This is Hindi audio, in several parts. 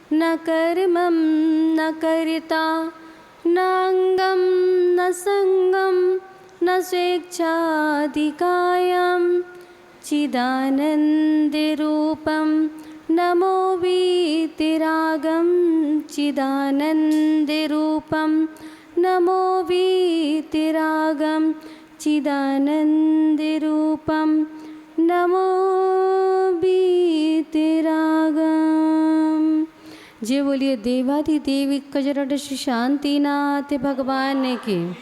न कर्मं न कर्ता न अङ्गं न सङ्गं न स्वेच्छाधिकायं चिदानन्दरूपं नमो वीतिरागं चिदानन्दरूपं नमो वीतिरागं चिदानन्दरूपं नमो वीतिरागम। जय बोलिए देवाधिदेव कजरट श्री शांतिनाथ भगवान की।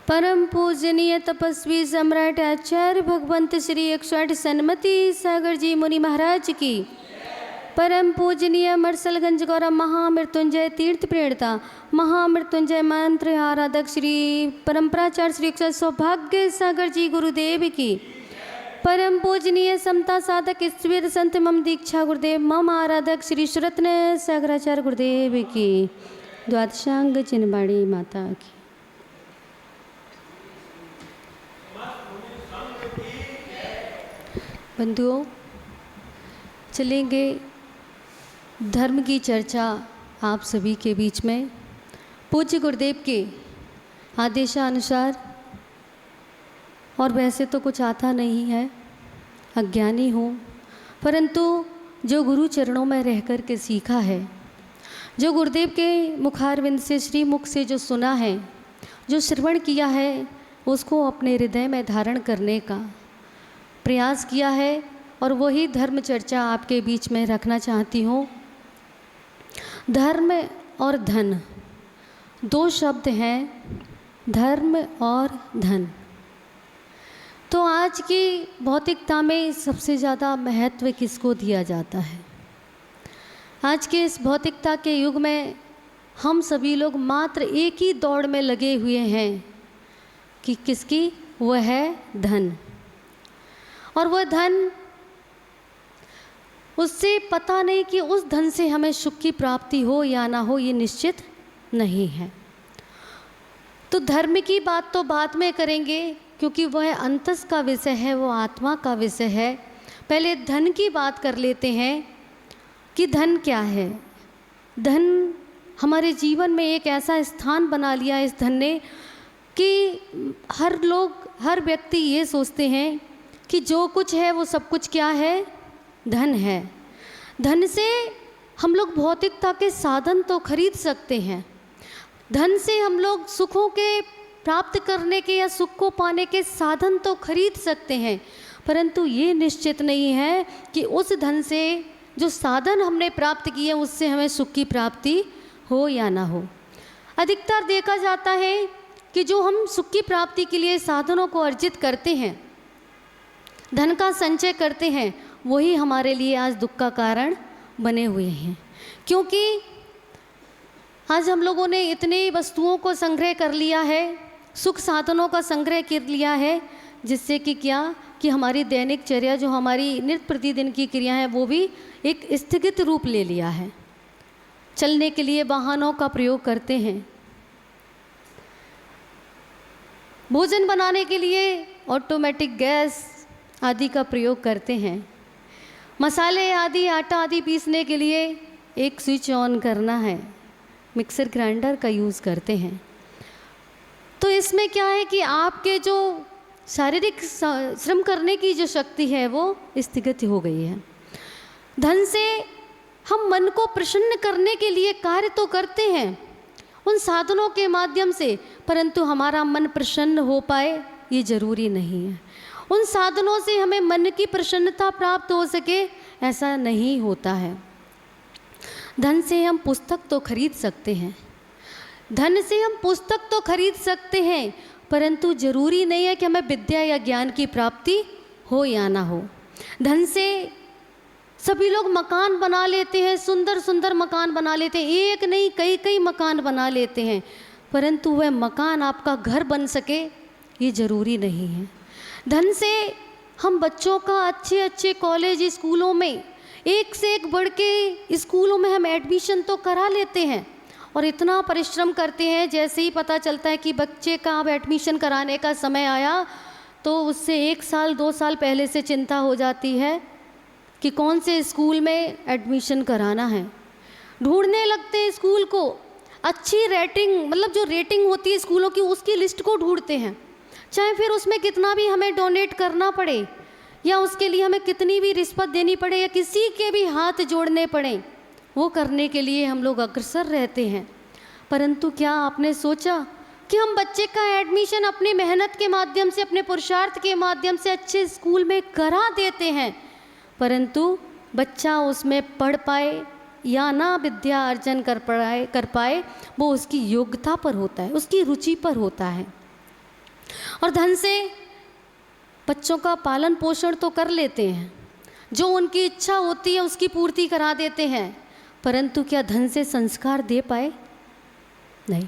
परम पूजनीय तपस्वी सम्राट आचार्य भगवंत श्री 108 सन्मति सागर जी मुनि महाराज की। परम पूजनीय मरसलगंज गौरव महामृत्युंजय तीर्थ प्रेरणता महामृत्युंजय मंत्र आराधक श्री परम्पराचार्य श्री सौभाग्य सागर जी गुरुदेव की। परम पूजनीय समता साधक ईश्वर संत मम दीक्षा गुरुदेव मम आराधक श्री सुरत्न सागराचार्य गुरुदेव की। द्वादशांग चिन्हवाड़ी माता की। बंधुओं, चलेंगे धर्म की चर्चा आप सभी के बीच में पूज्य गुरुदेव के आदेशानुसार। और वैसे तो कुछ आता नहीं है, अज्ञानी हूँ, परंतु जो गुरु चरणों में रह कर के सीखा है, जो गुरुदेव के मुखारविंद से श्रीमुख से जो सुना है, जो श्रवण किया है, उसको अपने हृदय में धारण करने का प्रयास किया है और वही धर्म चर्चा आपके बीच में रखना चाहती हूँ। धर्म और धन दो शब्द हैं, धर्म और धन। तो आज की भौतिकता में सबसे ज़्यादा महत्व किसको दिया जाता है? आज के इस भौतिकता के युग में हम सभी लोग मात्र एक ही दौड़ में लगे हुए हैं कि किसकी? वह है धन। और वह धन, उससे पता नहीं कि उस धन से हमें सुख की प्राप्ति हो या ना हो, ये निश्चित नहीं है। तो धर्म की बात तो बाद में करेंगे क्योंकि वह अंतस का विषय है, वो आत्मा का विषय है। पहले धन की बात कर लेते हैं कि धन क्या है। धन हमारे जीवन में एक ऐसा स्थान बना लिया इस धन ने कि हर व्यक्ति ये सोचते हैं कि जो कुछ है वो सब कुछ क्या है? धन है। धन से हम लोग भौतिकता के साधन तो खरीद सकते हैं, धन से हम लोग सुखों के प्राप्त करने के या सुख को पाने के साधन तो खरीद सकते हैं, परंतु ये निश्चित नहीं है कि उस धन से जो साधन हमने प्राप्त किए उससे हमें सुख की प्राप्ति हो या ना हो। अधिकतर देखा जाता है कि जो हम सुख की प्राप्ति के लिए साधनों को अर्जित करते हैं, धन का संचय करते हैं, वही हमारे लिए आज दुख का कारण बने हुए हैं। क्योंकि आज हम लोगों ने इतनी वस्तुओं को संग्रह कर लिया है, सुख साधनों का संग्रह कर लिया है, जिससे कि क्या कि हमारी दैनिक चर्या, जो हमारी नित्य प्रतिदिन की क्रिया है, वो भी एक स्थगित रूप ले लिया है। चलने के लिए वाहनों का प्रयोग करते हैं, भोजन बनाने के लिए ऑटोमेटिक गैस आदि का प्रयोग करते हैं, मसाले आदि आटा आदि पीसने के लिए एक स्विच ऑन करना है, मिक्सर ग्राइंडर का यूज़ करते हैं। तो इसमें क्या है कि आपके जो शारीरिक श्रम करने की जो शक्ति है वो स्थगित हो गई है। धन से हम मन को प्रसन्न करने के लिए कार्य तो करते हैं उन साधनों के माध्यम से, परंतु हमारा मन प्रसन्न हो पाए ये जरूरी नहीं है। उन साधनों से हमें मन की प्रसन्नता प्राप्त हो सके ऐसा नहीं होता है। धन से हम पुस्तक तो खरीद सकते हैं, धन से हम पुस्तक तो खरीद सकते हैं, परंतु जरूरी नहीं है कि हमें विद्या या ज्ञान की प्राप्ति हो या ना हो। धन से सभी लोग मकान बना लेते हैं, सुंदर सुंदर मकान बना लेते हैं, एक नहीं कई कई मकान बना लेते हैं, परंतु वह मकान आपका घर बन सके ये ज़रूरी नहीं है। धन से हम बच्चों का अच्छे अच्छे कॉलेज स्कूलों में, एक से एक बढ़ के स्कूलों में हम एडमिशन तो करा लेते हैं और इतना परिश्रम करते हैं। जैसे ही पता चलता है कि बच्चे का अब एडमिशन कराने का समय आया तो उससे 1 साल 2 साल पहले से चिंता हो जाती है कि कौन से स्कूल में एडमिशन कराना है, ढूंढने लगते हैं स्कूल को, अच्छी रेटिंग, मतलब जो रेटिंग होती है स्कूलों की उसकी लिस्ट को ढूंढते हैं, चाहे फिर उसमें कितना भी हमें डोनेट करना पड़े या उसके लिए हमें कितनी भी रिश्वत देनी पड़े या किसी के भी हाथ जोड़ने पड़े, वो करने के लिए हम लोग अग्रसर रहते हैं। परंतु क्या आपने सोचा कि हम बच्चे का एडमिशन अपनी मेहनत के माध्यम से, अपने पुरुषार्थ के माध्यम से अच्छे स्कूल में करा देते हैं, परंतु बच्चा उसमें पढ़ पाए या ना विद्या अर्जन कर पाए वो उसकी योग्यता पर होता है, उसकी रुचि पर होता है। और धन से बच्चों का पालन पोषण तो कर लेते हैं, जो उनकी इच्छा होती है उसकी पूर्ति करा देते हैं, परंतु क्या धन से संस्कार दे पाए? नहीं,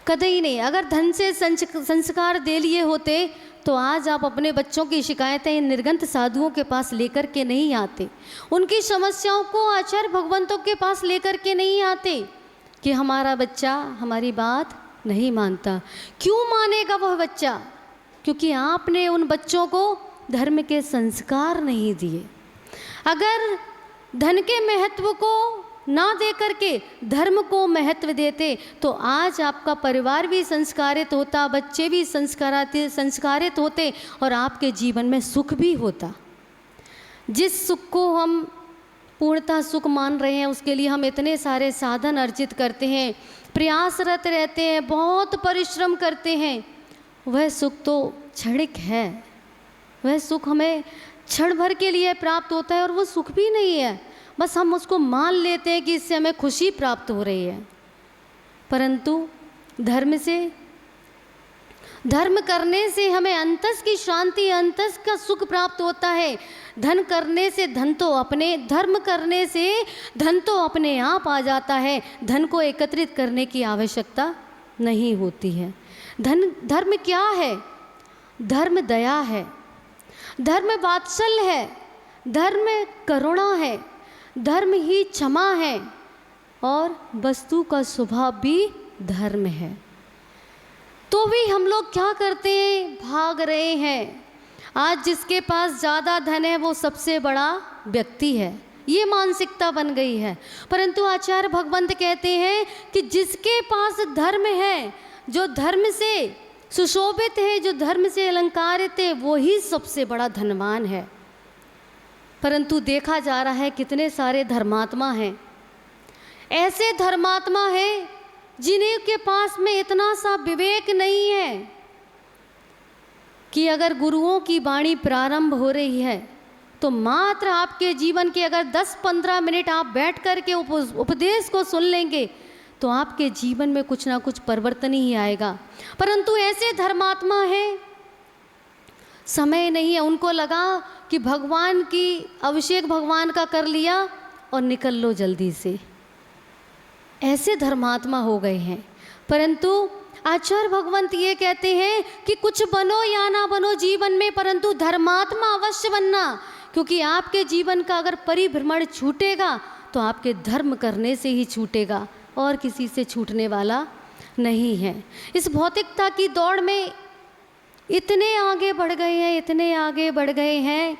कतई नहीं। अगर धन से संस्कार दे लिए होते तो आज आप अपने बच्चों की शिकायतें निर्गंत साधुओं के पास लेकर के नहीं आते, उनकी समस्याओं को आचार्य भगवंतों के पास लेकर के नहीं आते कि हमारा बच्चा हमारी बात नहीं मानता। क्यों मानेगा वह बच्चा? क्योंकि आपने उन बच्चों को धर्म के संस्कार नहीं दिए। अगर धन के महत्व को ना दे करके धर्म को महत्व देते तो आज आपका परिवार भी संस्कारित होता, बच्चे भी संस्कारित होते और आपके जीवन में सुख भी होता। जिस सुख को हम पूर्णतः सुख मान रहे हैं उसके लिए हम इतने सारे साधन अर्जित करते हैं, प्रयासरत रहते हैं, बहुत परिश्रम करते हैं, वह सुख तो क्षणिक है, वह सुख हमें क्षण भर के लिए प्राप्त होता है और वो सुख भी नहीं है, बस हम उसको मान लेते हैं कि इससे हमें खुशी प्राप्त हो रही है। परंतु धर्म करने से हमें अंतस की शांति, अंतस का सुख प्राप्त होता है। धर्म करने से धन तो अपने आप आ जाता है, धन को एकत्रित करने की आवश्यकता नहीं होती है। धर्म क्या है? धर्म दया है, धर्म वात्सल्य है, धर्म करुणा है, धर्म ही क्षमा है और वस्तु का स्वभाव भी धर्म है। तो भी हम लोग क्या करते हैं? भाग रहे हैं। आज जिसके पास ज़्यादा धन है वो सबसे बड़ा व्यक्ति है, ये मानसिकता बन गई है। परंतु आचार्य भगवंत कहते हैं कि जिसके पास धर्म है, जो धर्म से सुशोभित है, जो धर्म से अलंकारित है, वो ही सबसे बड़ा धनवान है। परंतु देखा जा रहा है कितने सारे धर्मात्मा हैं, ऐसे धर्मात्मा हैं जिन्हें के पास में इतना सा विवेक नहीं है कि अगर गुरुओं की वाणी प्रारंभ हो रही है तो मात्र आपके जीवन के अगर 10-15 मिनट आप बैठ कर के उपदेश को सुन लेंगे तो आपके जीवन में कुछ ना कुछ परिवर्तन ही आएगा। परंतु ऐसे धर्मात्मा हैं, समय नहीं है, उनको लगा कि भगवान की अभिषेक भगवान का कर लिया और निकल लो जल्दी से, ऐसे धर्मात्मा हो गए हैं। परंतु आचार्य भगवंत ये कहते हैं कि कुछ बनो या ना बनो जीवन में, परंतु धर्मात्मा अवश्य बनना, क्योंकि आपके जीवन का अगर परिभ्रमण छूटेगा तो आपके धर्म करने से ही छूटेगा और किसी से छूटने वाला नहीं है। इस भौतिकता की दौड़ में इतने आगे बढ़ गए हैं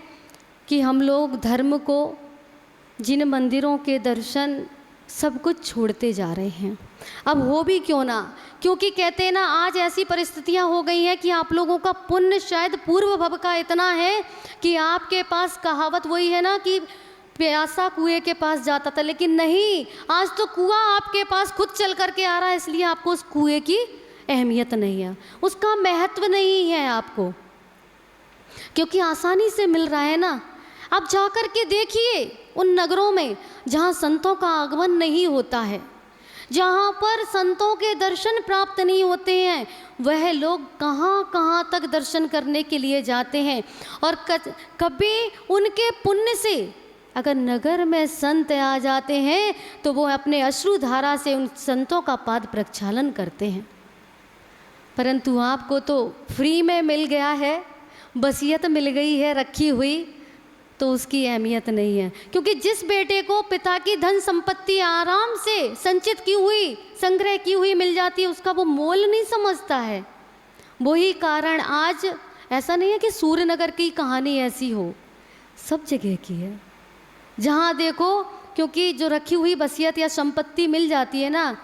कि हम लोग धर्म को, जिन मंदिरों के दर्शन, सब कुछ छोड़ते जा रहे हैं। अब हो भी क्यों ना, क्योंकि कहते हैं ना आज ऐसी परिस्थितियां हो गई हैं कि आप लोगों का पुण्य शायद पूर्व भव का इतना है कि आपके पास, कहावत वही है ना कि प्यासा कुएं के पास जाता था, लेकिन नहीं, आज तो कुआं आपके पास खुद चल करके आ रहा है, इसलिए आपको उस कुएं की अहमियत नहीं है, उसका महत्व नहीं है आपको, क्योंकि आसानी से मिल रहा है ना। आप जा कर के देखिए उन नगरों में जहाँ संतों का आगमन नहीं होता है, जहाँ पर संतों के दर्शन प्राप्त नहीं होते हैं, वह लोग कहाँ कहाँ तक दर्शन करने के लिए जाते हैं। और कभी उनके पुण्य से अगर नगर में संत आ जाते हैं तो वो अपने अश्रुधारा से उन संतों का पाद प्रक्षालन करते हैं। परंतु आपको तो फ्री में मिल गया है, वसीयत मिल गई है रखी हुई, तो उसकी अहमियत नहीं है। क्योंकि जिस बेटे को पिता की धन संपत्ति आराम से संचित की हुई, संग्रह की हुई मिल जाती है, उसका वो मोल नहीं समझता है। वही कारण आज ऐसा नहीं है कि सूर्यनगर की कहानी ऐसी हो, सब जगह की है। जहाँ देखो, क्योंकि जो रखी हुई वसीयत या संपत्ति मिल जाती है ना,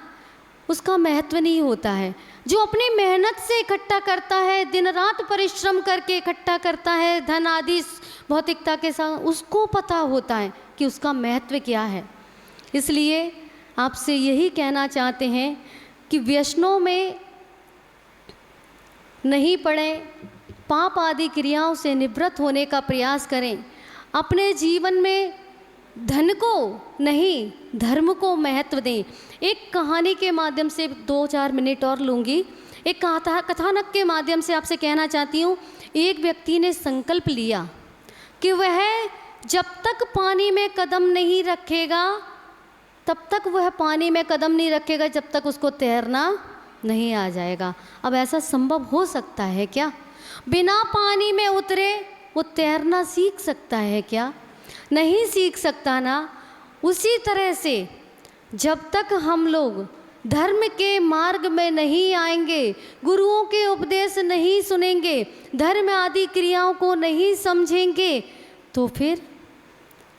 उसका महत्व नहीं होता है। जो अपनी मेहनत से इकट्ठा करता है, दिन रात परिश्रम करके इकट्ठा करता है धन आदि भौतिकता के साथ, उसको पता होता है कि उसका महत्व क्या है। इसलिए आपसे यही कहना चाहते हैं कि व्यसनों में नहीं पड़ें, पाप आदि क्रियाओं से निवृत्त होने का प्रयास करें। अपने जीवन में धन को नहीं, धर्म को महत्व दें। एक कहानी के माध्यम से 2-4 मिनट और लूँगी। एक कथानक के माध्यम से आपसे कहना चाहती हूँ। एक व्यक्ति ने संकल्प लिया कि वह जब तक पानी में कदम नहीं रखेगा, तब तक वह पानी में कदम नहीं रखेगा जब तक उसको तैरना नहीं आ जाएगा। अब ऐसा संभव हो सकता है क्या? बिना पानी में उतरे वो तैरना सीख सकता है क्या? नहीं सीख सकता ना। उसी तरह से जब तक हम लोग धर्म के मार्ग में नहीं आएंगे, गुरुओं के उपदेश नहीं सुनेंगे, धर्म आदि क्रियाओं को नहीं समझेंगे, तो फिर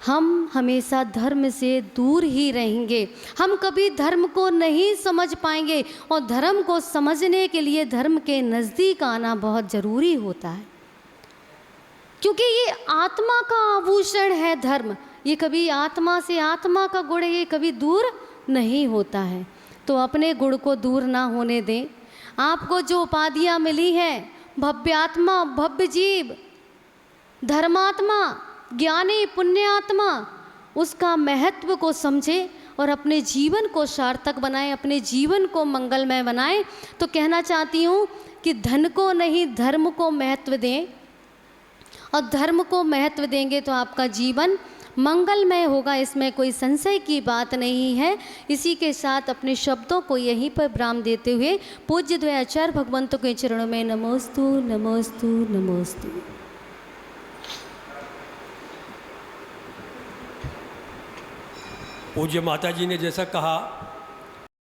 हम हमेशा धर्म से दूर ही रहेंगे। हम कभी धर्म को नहीं समझ पाएंगे, और धर्म को समझने के लिए धर्म के नज़दीक आना बहुत ज़रूरी होता है, क्योंकि ये आत्मा का आभूषण है धर्म। ये कभी आत्मा से, आत्मा का गुण ये कभी दूर नहीं होता है। तो अपने गुण को दूर ना होने दें। आपको जो उपाधियाँ मिली हैं, भव्यात्मा, भव्य जीव, धर्मात्मा, ज्ञानी, पुण्यात्मा, उसका महत्व को समझें और अपने जीवन को सार्थक बनाएं, अपने जीवन को मंगलमय बनाएं। तो कहना चाहती हूँ कि धन को नहीं, धर्म को महत्व दें, और धर्म को महत्व देंगे तो आपका जीवन मंगलमय होगा, इसमें कोई संशय की बात नहीं है। इसी के साथ अपने शब्दों को यहीं पर विराम देते हुए पूज्य द्वयाचार्य भगवंतों के चरणों में नमोस्तु नमोस्तु नमोस्तु। पूज्य माता जी ने जैसा कहा